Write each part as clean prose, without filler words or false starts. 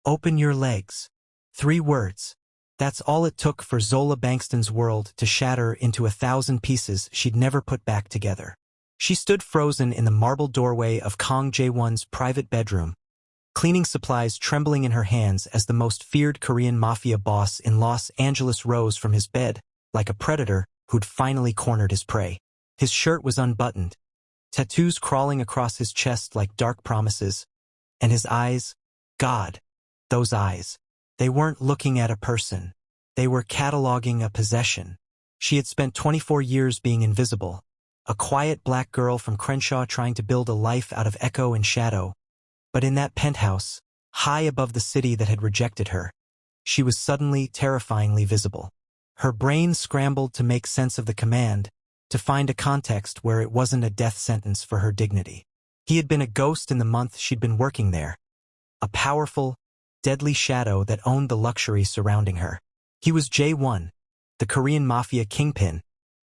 Open your legs. 3 words. That's all it took for Zola Bankston's world to shatter into 1,000 pieces she'd never put back together. She stood frozen in the marble doorway of Kong Jae-won's private bedroom, cleaning supplies trembling in her hands as the most feared Korean Mafia boss in Los Angeles rose from his bed, like a predator who'd finally cornered his prey. His shirt was unbuttoned, tattoos crawling across his chest like dark promises, and his eyes, God, those eyes. They weren't looking at a person. They were cataloging a possession. She had spent 24 years being invisible, a quiet black girl from Crenshaw trying to build a life out of echo and shadow. But in that penthouse, high above the city that had rejected her, she was suddenly terrifyingly visible. Her brain scrambled to make sense of the command, to find a context where it wasn't a death sentence for her dignity. He had been a ghost in the month she'd been working there, a powerful, deadly shadow that owned the luxury surrounding her. He was Jae-won, the Korean Mafia kingpin,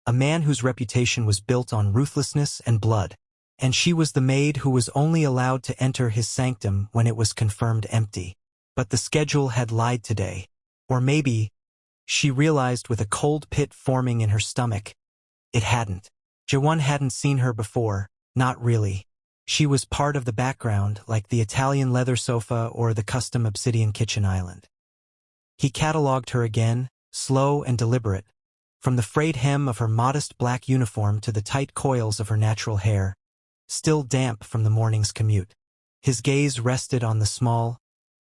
a man whose reputation was built on ruthlessness and blood, and she was the maid who was only allowed to enter his sanctum when it was confirmed empty. But the schedule had lied today. Or maybe, she realized with a cold pit forming in her stomach, it hadn't. Jae-won hadn't seen her before, not really. She was part of the background, like the Italian leather sofa or the custom obsidian kitchen island. He catalogued her again, slow and deliberate, from the frayed hem of her modest black uniform to the tight coils of her natural hair, still damp from the morning's commute. His gaze rested on the small,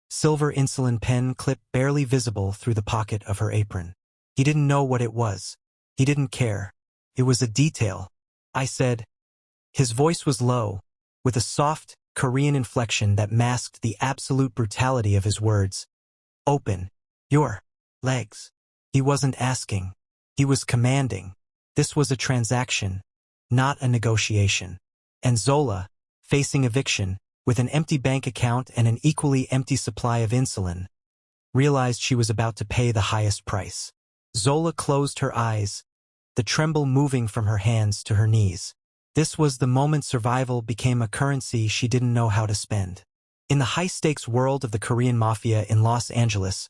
silver insulin pen clip barely visible through the pocket of her apron. He didn't know what it was. He didn't care. It was a detail. I said. His voice was low, with a soft, Korean inflection that masked the absolute brutality of his words. Open your legs. He wasn't asking. He was commanding. This was a transaction, not a negotiation. And Zola, facing eviction, with an empty bank account and an equally empty supply of insulin, realized she was about to pay the highest price. Zola closed her eyes, the tremble moving from her hands to her knees. This was the moment survival became a currency she didn't know how to spend. In the high-stakes world of the Korean Mafia in Los Angeles,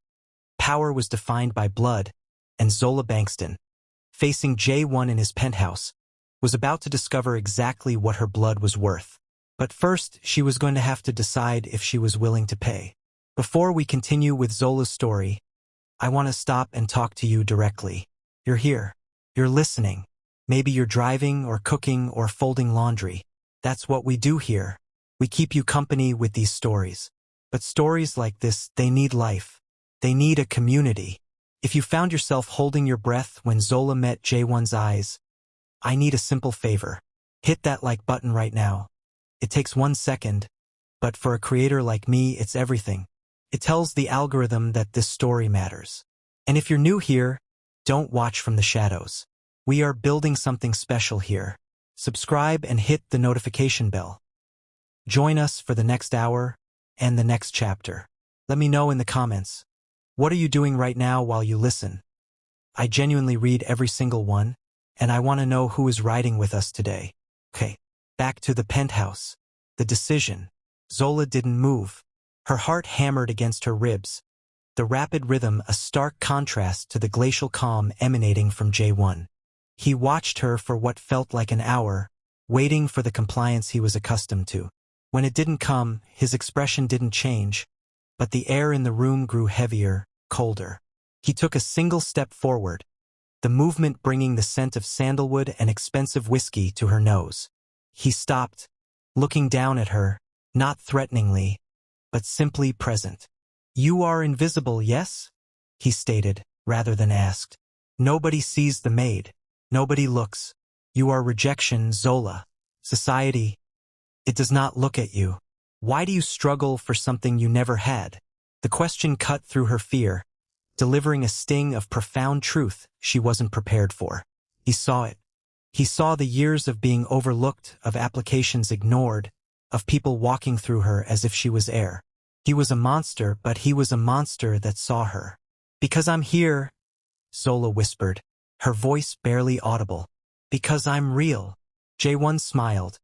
power was defined by blood, and Zola Bankston, facing Jae-won in his penthouse, was about to discover exactly what her blood was worth. But first, she was going to have to decide if she was willing to pay. Before we continue with Zola's story, I want to stop and talk to you directly. You're here. You're listening. Maybe you're driving or cooking or folding laundry. That's what we do here. We keep you company with these stories. But stories like this, they need life. They need a community. If you found yourself holding your breath when Zola met Jae-won's eyes, I need a simple favor. Hit that like button right now. It takes 1 second, but for a creator like me, it's everything. It tells the algorithm that this story matters. And if you're new here, don't watch from the shadows. We are building something special here. Subscribe and hit the notification bell. Join us for the next hour and the next chapter. Let me know in the comments. What are you doing right now while you listen? I genuinely read every single one, and I want to know who is riding with us today. Okay, back to the penthouse. The decision. Zola didn't move. Her heart hammered against her ribs, the rapid rhythm a stark contrast to the glacial calm emanating from Jae-won. He watched her for what felt like an hour, waiting for the compliance he was accustomed to. When it didn't come, his expression didn't change, but the air in the room grew heavier, colder. He took a single step forward, the movement bringing the scent of sandalwood and expensive whiskey to her nose. He stopped, looking down at her, not threateningly, but simply present. You are invisible, yes? He stated, rather than asked. Nobody sees the maid. Nobody looks. You are rejection, Zola. Society, it does not look at you. Why do you struggle for something you never had? The question cut through her fear, delivering a sting of profound truth she wasn't prepared for. He saw it. He saw the years of being overlooked, of applications ignored, of people walking through her as if she was air. He was a monster, but he was a monster that saw her. Because I'm here, Zola whispered, her voice barely audible. Because I'm real. Jae-won smiled,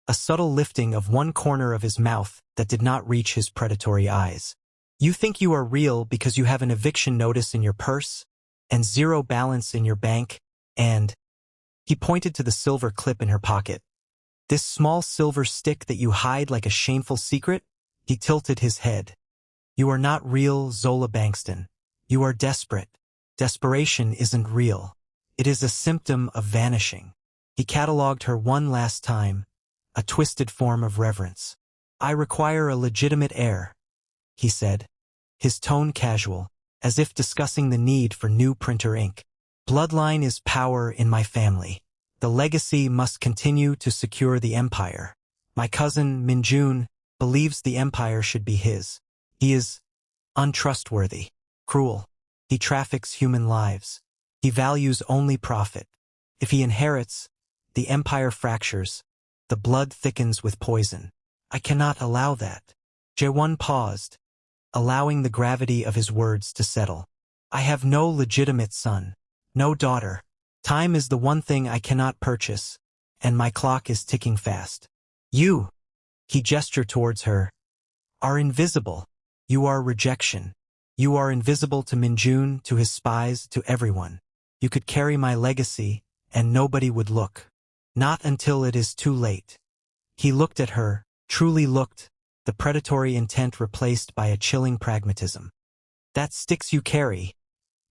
a subtle lifting of one corner of his mouth that did not reach his predatory eyes. You think you are real because you have an eviction notice in your purse and zero balance in your bank, and he pointed to the silver clip in her pocket. This small silver stick that you hide like a shameful secret? He tilted his head. You are not real, Zola Bankston. You are desperate. Desperation isn't real. It is a symptom of vanishing. He catalogued her one last time, a twisted form of reverence. I require a legitimate heir, he said, his tone casual, as if discussing the need for new printer ink. Bloodline is power in my family. The legacy must continue to secure the empire. My cousin, Minjun, believes the empire should be his. He is untrustworthy, cruel. He traffics human lives. He values only profit. If he inherits, the empire fractures. The blood thickens with poison. I cannot allow that. Jaewon paused, allowing the gravity of his words to settle. I have no legitimate son, no daughter. Time is the one thing I cannot purchase, and my clock is ticking fast. You, he gestured towards her, are invisible. You are rejection. You are invisible to Minjun, to his spies, to everyone. You could carry my legacy, and nobody would look. Not until it is too late. He looked at her, truly looked, the predatory intent replaced by a chilling pragmatism. That sticks you carry.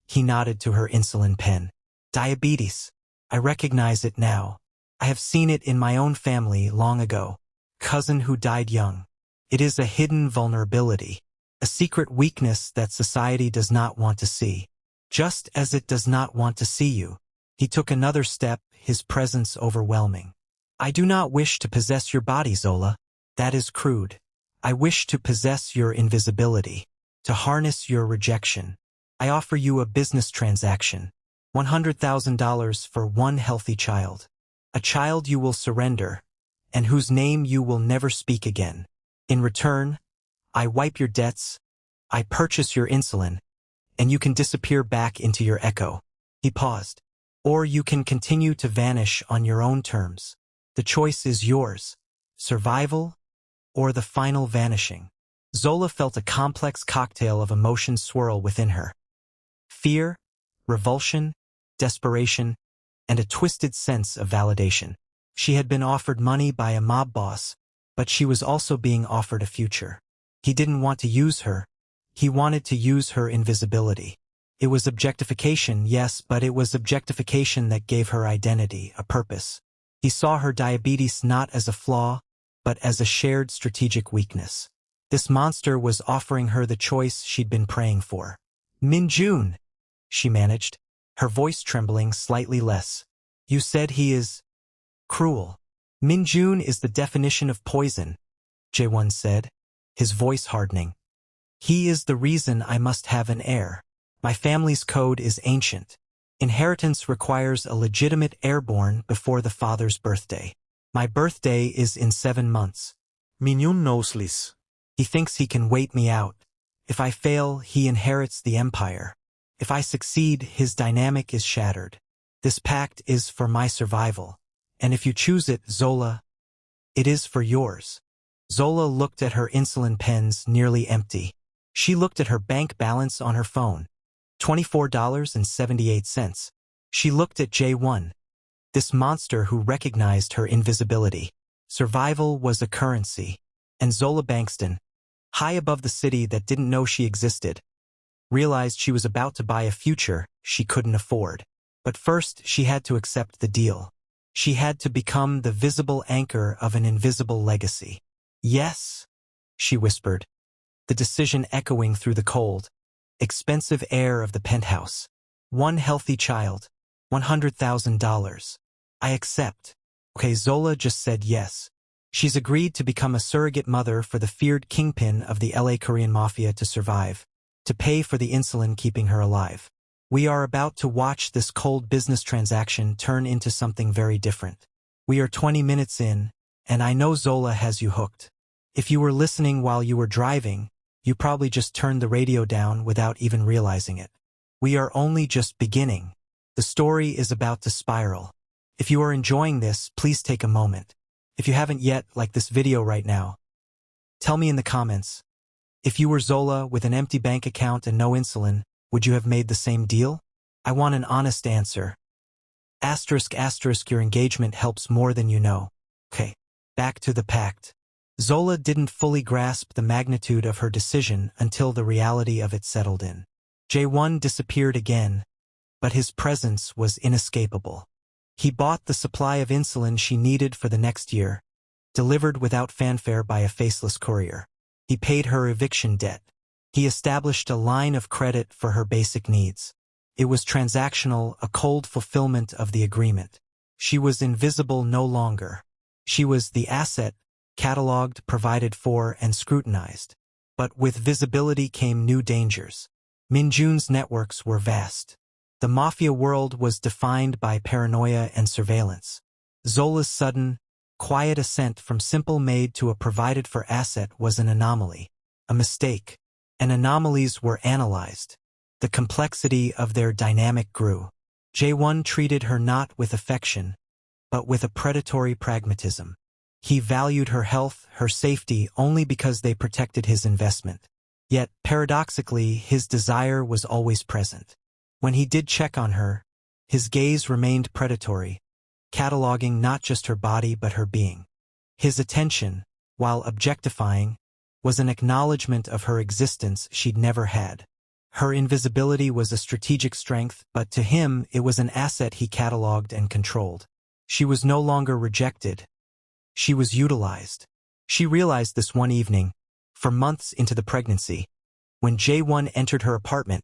He nodded to her insulin pen. Diabetes. I recognize it now. I have seen it in my own family long ago. Cousin who died young. It is a hidden vulnerability, a secret weakness that society does not want to see. Just as it does not want to see you. He took another step, his presence overwhelming. I do not wish to possess your body, Zola. That is crude. I wish to possess your invisibility, to harness your rejection. I offer you a business transaction. $100,000 for one healthy child. A child you will surrender, and whose name you will never speak again. In return, I wipe your debts, I purchase your insulin, and you can disappear back into your echo. He paused. Or you can continue to vanish on your own terms. The choice is yours. Survival, or the final vanishing. Zola felt a complex cocktail of emotions swirl within her. Fear, revulsion, desperation, and a twisted sense of validation. She had been offered money by a mob boss, but she was also being offered a future. He didn't want to use her. He wanted to use her invisibility. It was objectification, yes, but it was objectification that gave her identity, a purpose. He saw her diabetes not as a flaw, but as a shared strategic weakness. This monster was offering her the choice she'd been praying for. Minjun, she managed, her voice trembling slightly less. You said he is cruel. Minjun is the definition of poison, Jaewon said, his voice hardening. He is the reason I must have an heir. My family's code is ancient. Inheritance requires a legitimate heir born before the father's birthday. My birthday is in 7 months. Minjun knows this. He thinks he can wait me out. If I fail, he inherits the empire. If I succeed, his dynamic is shattered. This pact is for my survival. And if you choose it, Zola, it is for yours. Zola looked at her insulin pens nearly empty. She looked at her bank balance on her phone. $24.78. She looked at Jaewon, this monster who recognized her invisibility. Survival was a currency. And Zola Bankston, high above the city that didn't know she existed, realized she was about to buy a future she couldn't afford. But first, she had to accept the deal. She had to become the visible anchor of an invisible legacy. Yes, she whispered, the decision echoing through the cold, expensive air of the penthouse. One healthy child, $100,000. I accept. Okay, Zola just said yes. She's agreed to become a surrogate mother for the feared kingpin of the LA Korean Mafia to survive, to pay for the insulin keeping her alive. We are about to watch this cold business transaction turn into something very different. We are 20 minutes in, and I know Zola has you hooked. If you were listening while you were driving, you probably just turned the radio down without even realizing it. We are only just beginning. The story is about to spiral. If you are enjoying this, please take a moment. If you haven't yet, like this video right now. Tell me in the comments, If you were Zola with an empty bank account and no insulin, would you have made the same deal? I want an honest answer. ***, your engagement helps more than you know. Okay, back to the pact. Zola didn't fully grasp the magnitude of her decision until the reality of it settled in. J1 disappeared again, but his presence was inescapable. He bought the supply of insulin she needed for the next year, delivered without fanfare by a faceless courier. He paid her eviction debt. He established a line of credit for her basic needs. It was transactional, a cold fulfillment of the agreement. She was invisible no longer. She was the asset, cataloged, provided for, and scrutinized. But with visibility came new dangers. Minjun's networks were vast. The Mafia world was defined by paranoia and surveillance. Zola's sudden, quiet ascent from simple maid to a provided-for asset was an anomaly, a mistake, and anomalies were analyzed. The complexity of their dynamic grew. J1 treated her not with affection, but with a predatory pragmatism. He valued her health, her safety, only because they protected his investment. Yet, paradoxically, his desire was always present. When he did check on her, his gaze remained predatory, cataloging not just her body but her being. His attention, while objectifying, was an acknowledgement of her existence she'd never had. Her invisibility was a strategic strength, but to him it was an asset he cataloged and controlled. She was no longer rejected. She was utilized. She realized this one evening, for months into the pregnancy. When J1 entered her apartment,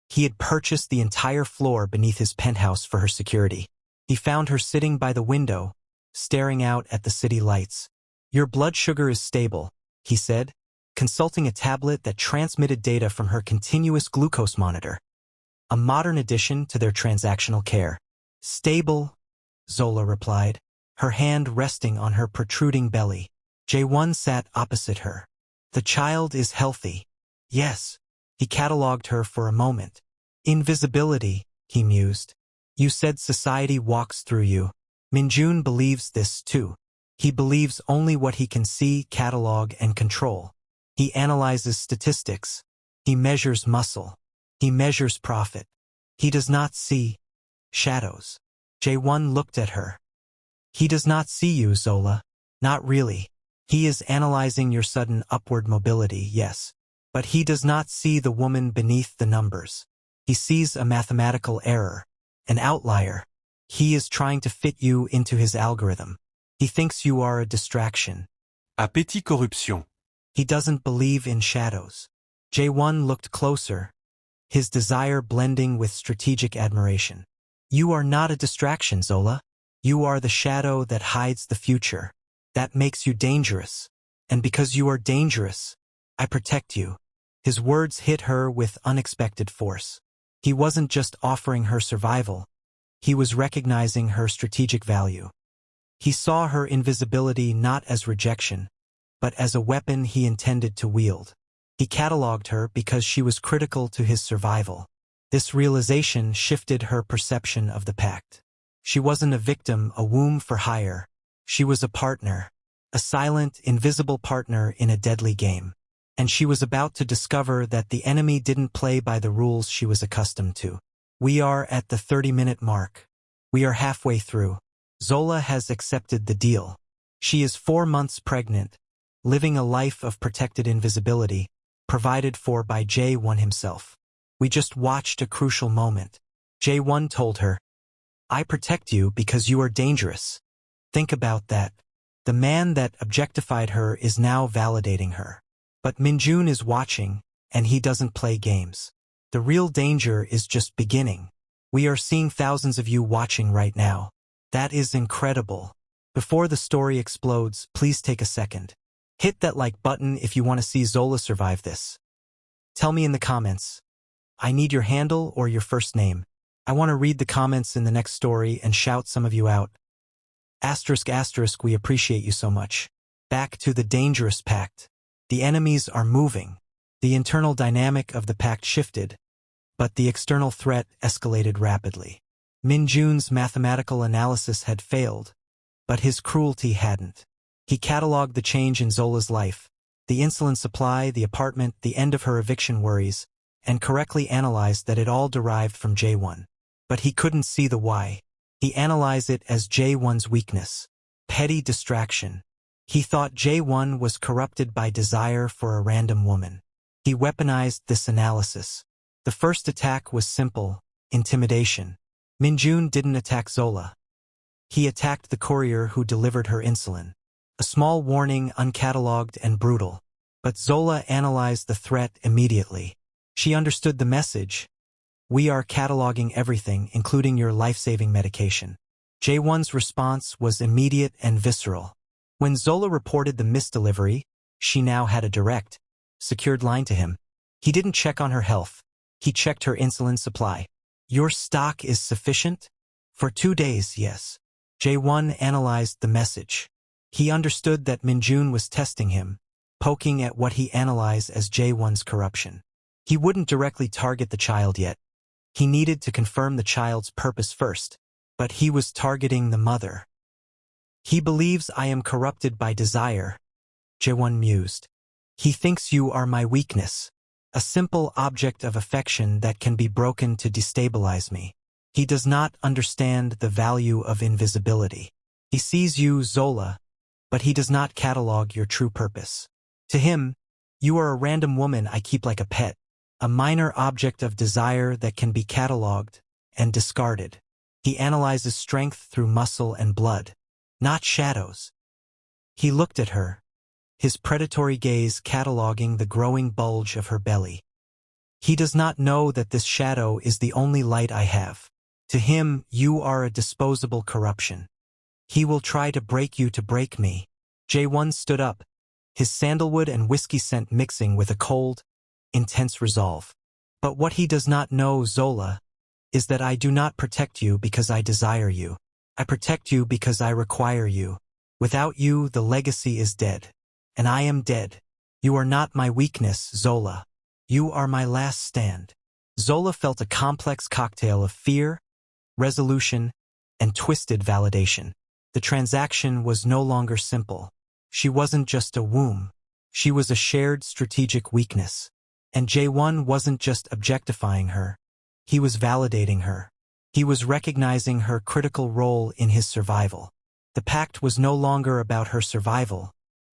he had purchased the entire floor beneath his penthouse for her security. He found her sitting by the window, staring out at the city lights. "Your blood sugar is stable," he said, consulting a tablet that transmitted data from her continuous glucose monitor. A modern addition to their transactional care. "Stable," Zola replied, her hand resting on her protruding belly. J1 sat opposite her. "The child is healthy." "Yes." He cataloged her for a moment. "Invisibility," he mused. "You said society walks through you. Minjun believes this too. He believes only what he can see, catalog, and control. He analyzes statistics. He measures muscle. He measures profit. He does not see shadows." J1 looked at her. "He does not see you, Zola. Not really. He is analyzing your sudden upward mobility, yes. But he does not see the woman beneath the numbers. He sees a mathematical error, an outlier. He is trying to fit you into his algorithm. He thinks you are a distraction." Appétit corruption. He doesn't believe in shadows. J1 looked closer, his desire blending with strategic admiration. "You are not a distraction, Zola. You are the shadow that hides the future. That makes you dangerous. And because you are dangerous, I protect you." His words hit her with unexpected force. He wasn't just offering her survival. He was recognizing her strategic value. He saw her invisibility not as rejection, but as a weapon he intended to wield. He cataloged her because she was critical to his survival. This realization shifted her perception of the pact. She wasn't a victim, a womb for hire. She was a partner, a silent, invisible partner in a deadly game. And she was about to discover that the enemy didn't play by the rules she was accustomed to. We are at the 30-minute mark. We are halfway through. Zola has accepted the deal. She is 4 months pregnant, living a life of protected invisibility, provided for by J1 himself. We just watched a crucial moment. J1 told her, "I protect you because you are dangerous." Think about that. The man that objectified her is now validating her. But Minjun is watching, and he doesn't play games. The real danger is just beginning. We are seeing thousands of you watching right now. That is incredible. Before the story explodes, please take a second. Hit that like button if you want to see Zola survive this. Tell me in the comments. I need your handle or your first name. I want to read the comments in the next story and shout some of you out. ***, we appreciate you so much. Back to the dangerous pact. The enemies are moving. The internal dynamic of the pact shifted, but the external threat escalated rapidly. Minjun's mathematical analysis had failed, but his cruelty hadn't. He cataloged the change in Zola's life, the insulin supply, the apartment, the end of her eviction worries, and correctly analyzed that it all derived from J1. But he couldn't see the why. He analyzed it as J1's weakness. Petty distraction. He thought J1 was corrupted by desire for a random woman. He weaponized this analysis. The first attack was simple: intimidation. Minjun didn't attack Zola. He attacked the courier who delivered her insulin. A small warning, uncatalogued and brutal. But Zola analyzed the threat immediately. She understood the message. We are cataloging everything, including your life-saving medication. J1's response was immediate and visceral. When Zola reported the misdelivery, she now had a direct, secured line to him. He didn't check on her health. He checked her insulin supply. Your stock is sufficient? For 2 days, yes. J1 analyzed the message. He understood that Minjun was testing him, poking at what he analyzed as J1's corruption. He wouldn't directly target the child yet. He needed to confirm the child's purpose first. But he was targeting the mother. He believes I am corrupted by desire, J1 mused. He thinks you are my weakness, a simple object of affection that can be broken to destabilize me. He does not understand the value of invisibility. He sees you, Zola, but he does not catalog your true purpose. To him, you are a random woman I keep like a pet, a minor object of desire that can be cataloged and discarded. He analyzes strength through muscle and blood, not shadows. He looked at her, his predatory gaze cataloging the growing bulge of her belly. He does not know that this shadow is the only light I have. To him, you are a disposable corruption. He will try to break you to break me. J1 stood up, his sandalwood and whiskey scent mixing with a cold, intense resolve. But what he does not know, Zola, is that I do not protect you because I desire you. I protect you because I require you. Without you, the legacy is dead. And I am dead. You are not my weakness, Zola. You are my last stand. Zola felt a complex cocktail of fear, resolution, and twisted validation. The transaction was no longer simple. She wasn't just a womb. She was a shared strategic weakness. And J1 wasn't just objectifying her. He was validating her. He was recognizing her critical role in his survival. The pact was no longer about her survival.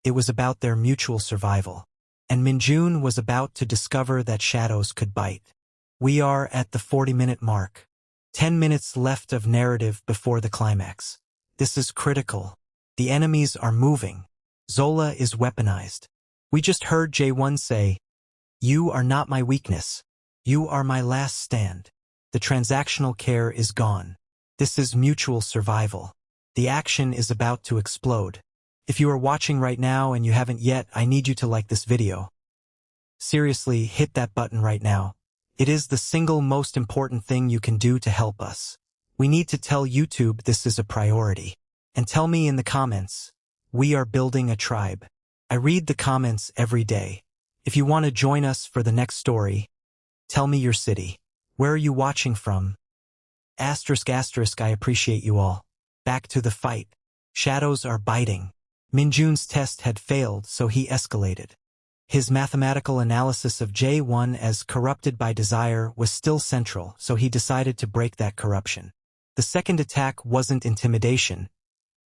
It was about their mutual survival. And Minjun was about to discover that shadows could bite. We are at the 40-minute mark. 10 minutes left of narrative before the climax. This is critical. The enemies are moving. Zola is weaponized. We just heard J1 say, "You are not my weakness. You are my last stand." The transactional care is gone. This is mutual survival. The action is about to explode. If you are watching right now and you haven't yet, I need you to like this video. Seriously, hit that button right now. It is the single most important thing you can do to help us. We need to tell YouTube this is a priority. And tell me in the comments, we are building a tribe. I read the comments every day. If you want to join us for the next story, tell me your city. Where are you watching from? Asterisk asterisk, I appreciate you all. Back to the fight. Shadows are biting. Minjun's test had failed, so he escalated. His mathematical analysis of J1 as corrupted by desire was still central, so he decided to break that corruption. The second attack wasn't intimidation.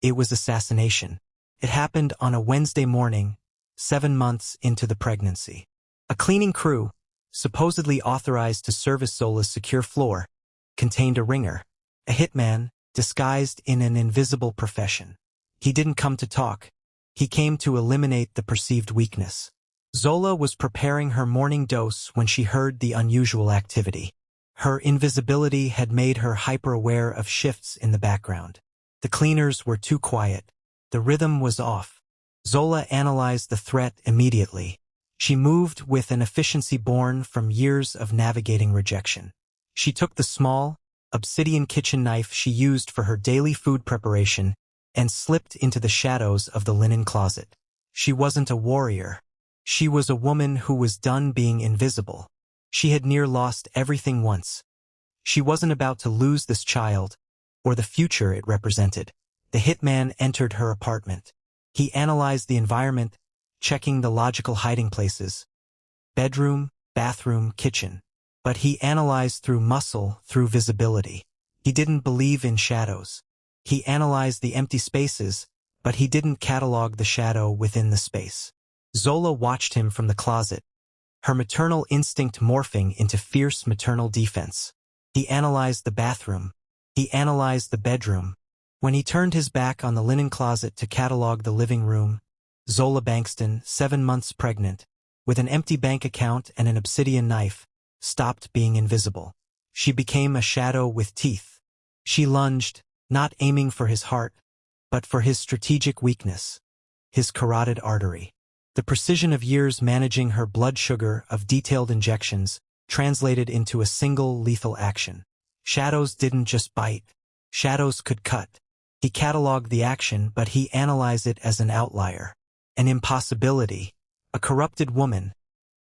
It was assassination. It happened on a Wednesday morning, 7 months into the pregnancy. A cleaning crew, supposedly authorized to service Zola's secure floor, contained a ringer, a hitman, disguised in an invisible profession. He didn't come to talk. He came to eliminate the perceived weakness. Zola was preparing her morning dose when she heard the unusual activity. Her invisibility had made her hyper-aware of shifts in the background. The cleaners were too quiet. The rhythm was off. Zola analyzed the threat immediately. She moved with an efficiency born from years of navigating rejection. She took the small, obsidian kitchen knife she used for her daily food preparation and slipped into the shadows of the linen closet. She wasn't a warrior. She was a woman who was done being invisible. She had near lost everything once. She wasn't about to lose this child, or the future it represented. The hitman entered her apartment. He analyzed the environment, checking the logical hiding places. Bedroom, bathroom, kitchen. But he analyzed through muscle, through visibility. He didn't believe in shadows. He analyzed the empty spaces, but he didn't catalog the shadow within the space. Zola watched him from the closet, her maternal instinct morphing into fierce maternal defense. He analyzed the bathroom. He analyzed the bedroom. When he turned his back on the linen closet to catalog the living room, Zola Bankston, 7 months pregnant, with an empty bank account and an obsidian knife, stopped being invisible. She became a shadow with teeth. She lunged, not aiming for his heart, but for his strategic weakness, his carotid artery. The precision of years managing her blood sugar of detailed injections translated into a single lethal action. Shadows didn't just bite. Shadows could cut. He cataloged the action, but he analyzed it as an outlier, an impossibility. A corrupted woman,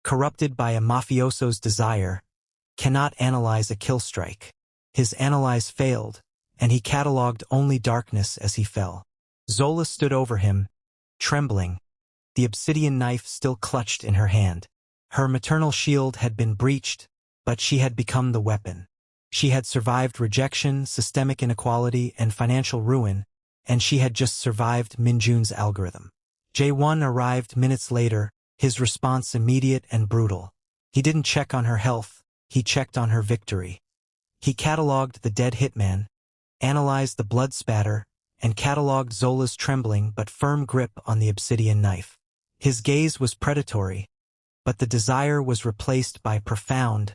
corrupted by a mafioso's desire, cannot analyze a kill strike. His analyze failed, and he cataloged only darkness as he fell. Zola stood over him, trembling, the obsidian knife still clutched in her hand. Her maternal shield had been breached, but she had become the weapon. She had survived rejection, systemic inequality, and financial ruin, and she had just survived Minjun's algorithm. J1 arrived minutes later, his response immediate and brutal. He didn't check on her health, he checked on her victory. He cataloged the dead hitman, analyzed the blood spatter, and cataloged Zola's trembling but firm grip on the obsidian knife. His gaze was predatory, but the desire was replaced by profound,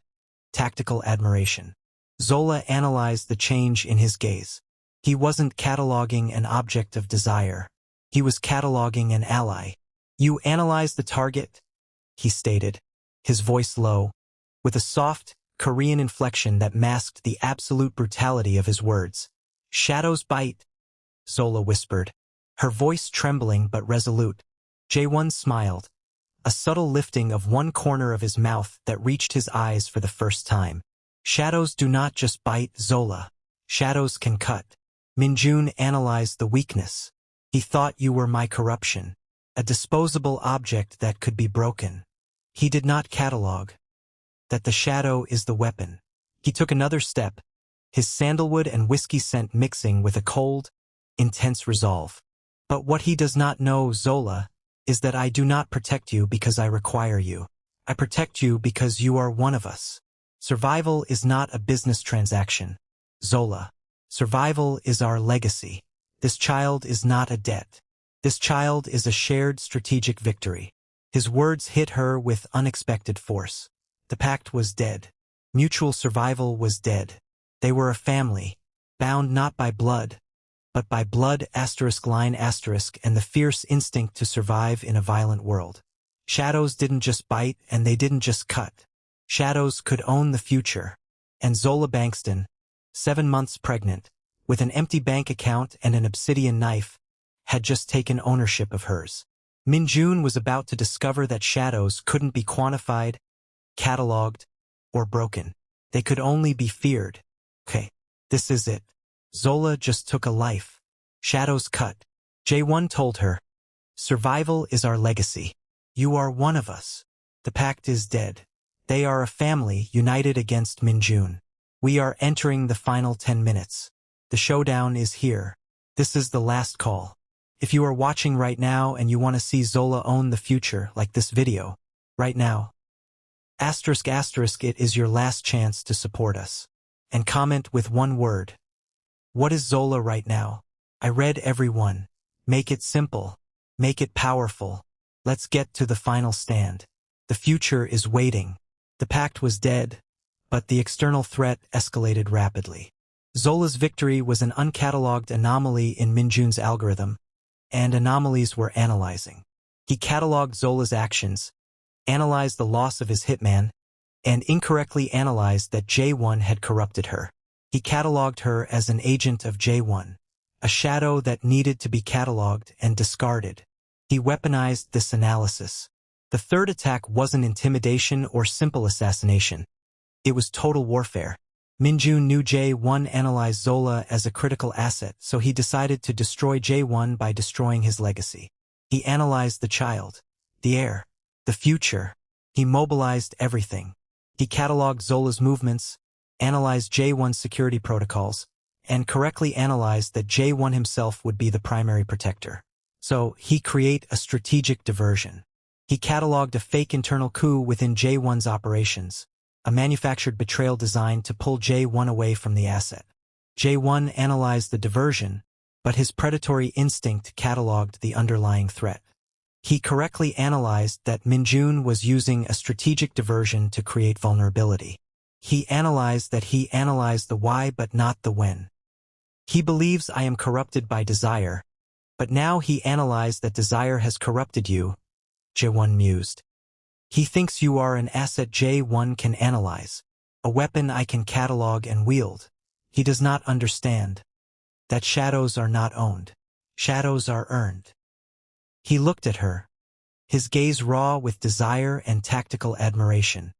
tactical admiration. Zola analyzed the change in his gaze. He wasn't cataloging an object of desire. He was cataloging an ally. "You analyze the target," he stated, his voice low, with a soft, Korean inflection that masked the absolute brutality of his words. "Shadows bite," Zola whispered, her voice trembling but resolute. J1 smiled, a subtle lifting of one corner of his mouth that reached his eyes for the first time. "Shadows do not just bite, Zola. Shadows can cut." Minjun analyzed the weakness. "He thought you were my corruption, a disposable object that could be broken." He did not catalog that the shadow is the weapon. He took another step, his sandalwood and whiskey scent mixing with a cold, intense resolve. "But what he does not know, Zola, is that I do not protect you because I require you. I protect you because you are one of us. Survival is not a business transaction, Zola. Survival is our legacy. This child is not a debt. This child is a shared strategic victory." His words hit her with unexpected force. The pact was dead. Mutual survival was dead. They were a family, bound not by blood, but by blood *line* and the fierce instinct to survive in a violent world. Shadows didn't just bite and they didn't just cut. Shadows could own the future. And Zola Bankston, 7 months pregnant, with an empty bank account and an obsidian knife, had just taken ownership of hers. Minjun was about to discover that shadows couldn't be quantified, cataloged, or broken. They could only be feared. Okay, this is it. Zola just took a life. Shadows cut. J1 told her, "Survival is our legacy. You are one of us. The pact is dead. They are a family united against Minjun. We are entering the final 10 minutes. The showdown is here. This is the last call. If you are watching right now and you want to see Zola own the future like this video, right now, ***, it is your last chance to support us. And comment with one word. What is Zola right now? I read every one. Make it simple. Make it powerful. Let's get to the final stand. The future is waiting. The pact was dead, but the external threat escalated rapidly. Zola's victory was an uncatalogued anomaly in Minjun's algorithm, and anomalies were analyzing. He cataloged Zola's actions, analyzed the loss of his hitman, and incorrectly analyzed that J1 had corrupted her. He cataloged her as an agent of J1, a shadow that needed to be cataloged and discarded. He weaponized this analysis. The third attack wasn't intimidation or simple assassination. It was total warfare. Minjun knew J1 analyzed Zola as a critical asset, so he decided to destroy J1 by destroying his legacy. He analyzed the child. the heir, the future. He mobilized everything. He cataloged Zola's movements, analyzed J1's security protocols, and correctly analyzed that J1 himself would be the primary protector. So, he created a strategic diversion. He cataloged a fake internal coup within J1's operations, a manufactured betrayal designed to pull J1 away from the asset. J1 analyzed the diversion, but his predatory instinct cataloged the underlying threat. He correctly analyzed that Minjun was using a strategic diversion to create vulnerability. He analyzed that he analyzed the why but not the when. He believes I am corrupted by desire, but now he analyzed that desire has corrupted you, J1 mused. He thinks you are an asset J1 can analyze, a weapon I can catalog and wield. He does not understand that shadows are not owned. Shadows are earned. He looked at her, his gaze raw with desire and tactical admiration.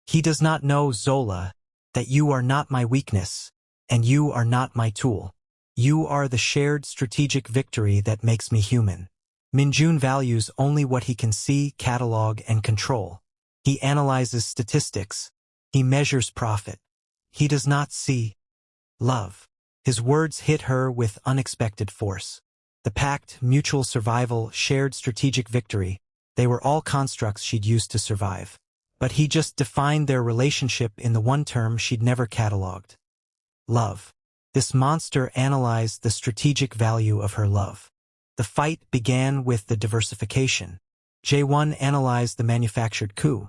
He does not know, Zola, that you are not my weakness, and you are not my tool. You are the shared strategic victory that makes me human. Minjun values only what he can see, catalog, and control. He analyzes statistics. He measures profit. He does not see love. His words hit her with unexpected force. The pact, mutual survival, shared strategic victory, they were all constructs she'd used to survive. But he just defined their relationship in the one term she'd never cataloged. Love. This monster analyzed the strategic value of her love. The fight began with the diversification. J1 analyzed the manufactured coup,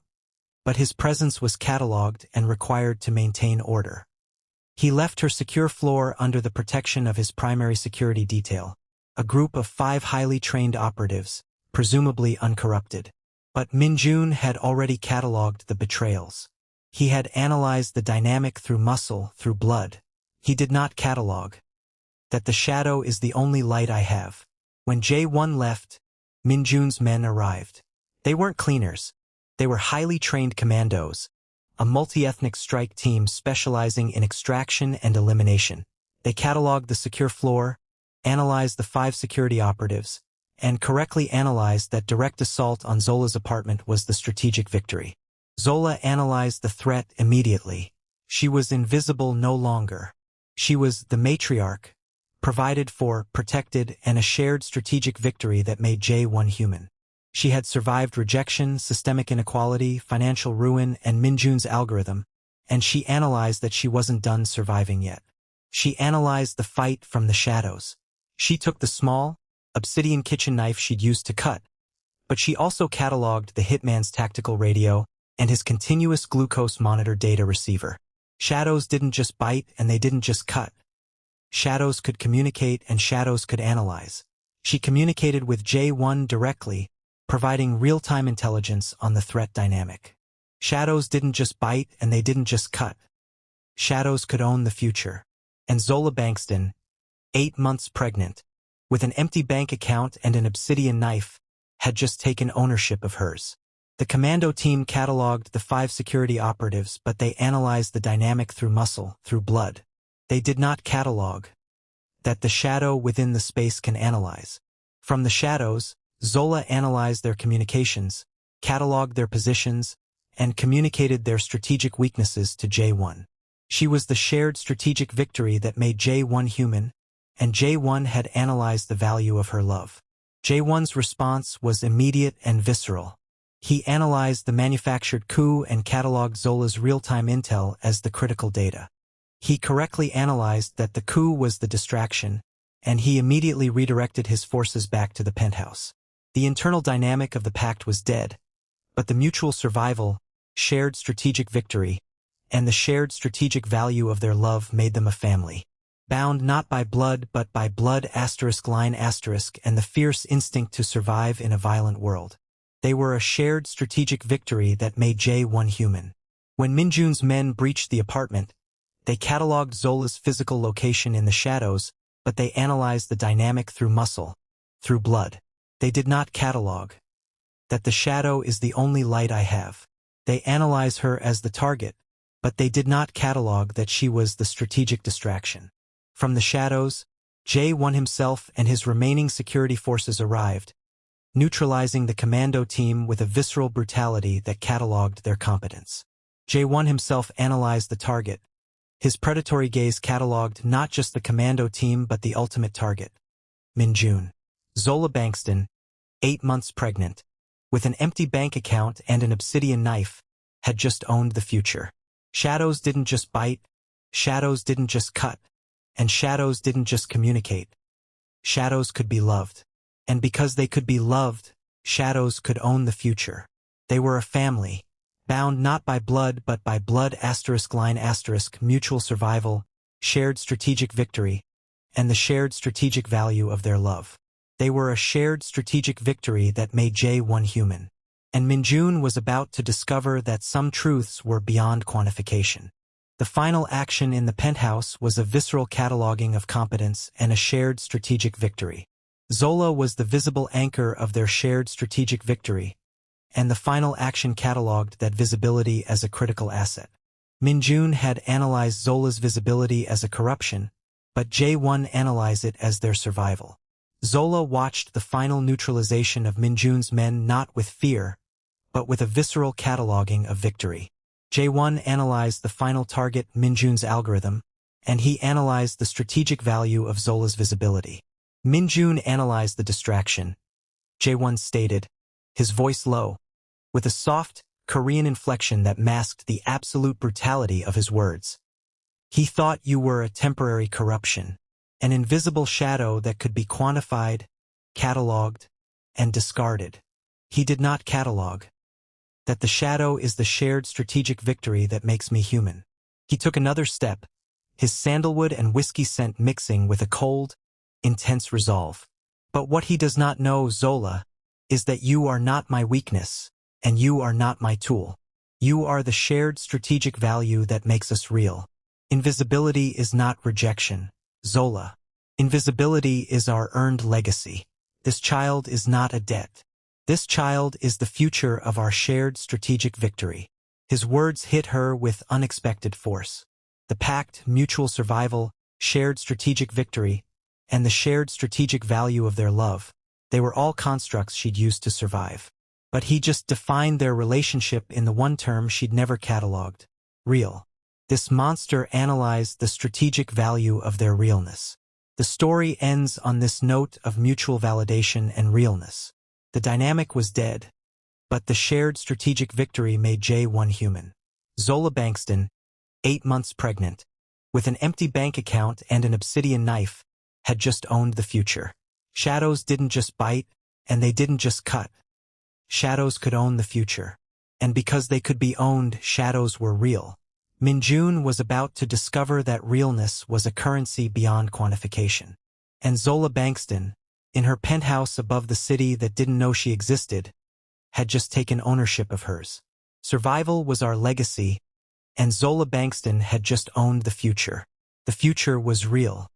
but his presence was cataloged and required to maintain order. He left her secure floor under the protection of his primary security detail, a group of 5 highly trained operatives, presumably uncorrupted. But Minjun had already cataloged the betrayals. He had analyzed the dynamic through muscle, through blood. He did not catalog that the shadow is the only light I have. When J1 left, Minjun's men arrived. They weren't cleaners. They were highly trained commandos, a multi-ethnic strike team specializing in extraction and elimination. They cataloged the secure floor, analyzed the 5 security operatives, and correctly analyzed that direct assault on Zola's apartment was the strategic victory. Zola analyzed the threat immediately. She was invisible no longer. She was the matriarch, provided for, protected, and a shared strategic victory that made J1 human. She had survived rejection, systemic inequality, financial ruin, and Minjun's algorithm, and she analyzed that she wasn't done surviving yet. She analyzed the fight from the shadows. She took the small, obsidian kitchen knife she'd used to cut, but she also cataloged the hitman's tactical radio and his continuous glucose monitor data receiver. Shadows didn't just bite and they didn't just cut. Shadows could communicate and shadows could analyze. She communicated with J1 directly, providing real-time intelligence on the threat dynamic. Shadows didn't just bite and they didn't just cut. Shadows could own the future. And Zola Bankston, 8 months pregnant, with an empty bank account and an obsidian knife, had just taken ownership of hers. The commando team cataloged the 5 security operatives, but they analyzed the dynamic through muscle, through blood. They did not catalog that the shadow within the space can analyze. From the shadows, Zola analyzed their communications, cataloged their positions, and communicated their strategic weaknesses to J1. She was the shared strategic victory that made J1 human, and J1 had analyzed the value of her love. J1's response was immediate and visceral. He analyzed the manufactured coup and cataloged Zola's real-time intel as the critical data. He correctly analyzed that the coup was the distraction, and he immediately redirected his forces back to the penthouse. The internal dynamic of the pact was dead, but the mutual survival, shared strategic victory, and the shared strategic value of their love made them a family. Bound not by blood but by blood *line* and the fierce instinct to survive in a violent world. They were a shared strategic victory that made J1 human. When Minjun's men breached the apartment, they cataloged Zola's physical location in the shadows, but they analyzed the dynamic through muscle, through blood. They did not catalog that the shadow is the only light I have. They analyze her as the target, but they did not catalog that she was the strategic distraction. From the shadows, J1 himself and his remaining security forces arrived, neutralizing the commando team with a visceral brutality that cataloged their competence. J1 himself analyzed the target. His predatory gaze cataloged not just the commando team but the ultimate target. Minjun. Zola Bankston, 8 months pregnant, with an empty bank account and an obsidian knife, had just owned the future. Shadows didn't just bite, shadows didn't just cut, and shadows didn't just communicate. Shadows could be loved. And because they could be loved, shadows could own the future. They were a family, bound not by blood but by blood *line*, mutual survival, shared strategic victory, and the shared strategic value of their love. They were a shared strategic victory that made J1 human. And Minjun was about to discover that some truths were beyond quantification. The final action in the penthouse was a visceral cataloging of competence and a shared strategic victory. Zola was the visible anchor of their shared strategic victory, and the final action cataloged that visibility as a critical asset. Minjun had analyzed Zola's visibility as a corruption, but J1 analyzed it as their survival. Zola watched the final neutralization of Minjun's men not with fear, but with a visceral cataloging of victory. J1 analyzed the final target, Minjun's algorithm, and he analyzed the strategic value of Zola's visibility. Minjun analyzed the distraction. J1 stated, his voice low, with a soft, Korean inflection that masked the absolute brutality of his words. He thought you were a temporary corruption, an invisible shadow that could be quantified, catalogued, and discarded. He did not catalog. That the shadow is the shared strategic victory that makes me human. He took another step, his sandalwood and whiskey scent mixing with a cold, intense resolve. But what he does not know, Zola, is that you are not my weakness, and you are not my tool. You are the shared strategic value that makes us real. Invisibility is not rejection, Zola. Invisibility is our earned legacy. This child is not a debt. This child is the future of our shared strategic victory. His words hit her with unexpected force. The pact, mutual survival, shared strategic victory, and the shared strategic value of their love. They were all constructs she'd used to survive. But he just defined their relationship in the one term she'd never cataloged. Real. This monster analyzed the strategic value of their realness. The story ends on this note of mutual validation and realness. The dynamic was dead, but the shared strategic victory made J1 human. Zola Bankston, 8 months pregnant, with an empty bank account and an obsidian knife, had just owned the future. Shadows didn't just bite, and they didn't just cut. Shadows could own the future. And because they could be owned, shadows were real. Minjun was about to discover that realness was a currency beyond quantification. And Zola Bankston, in her penthouse above the city that didn't know she existed, had just taken ownership of hers. Survival was our legacy, and Zola Bankston had just owned the future. The future was real.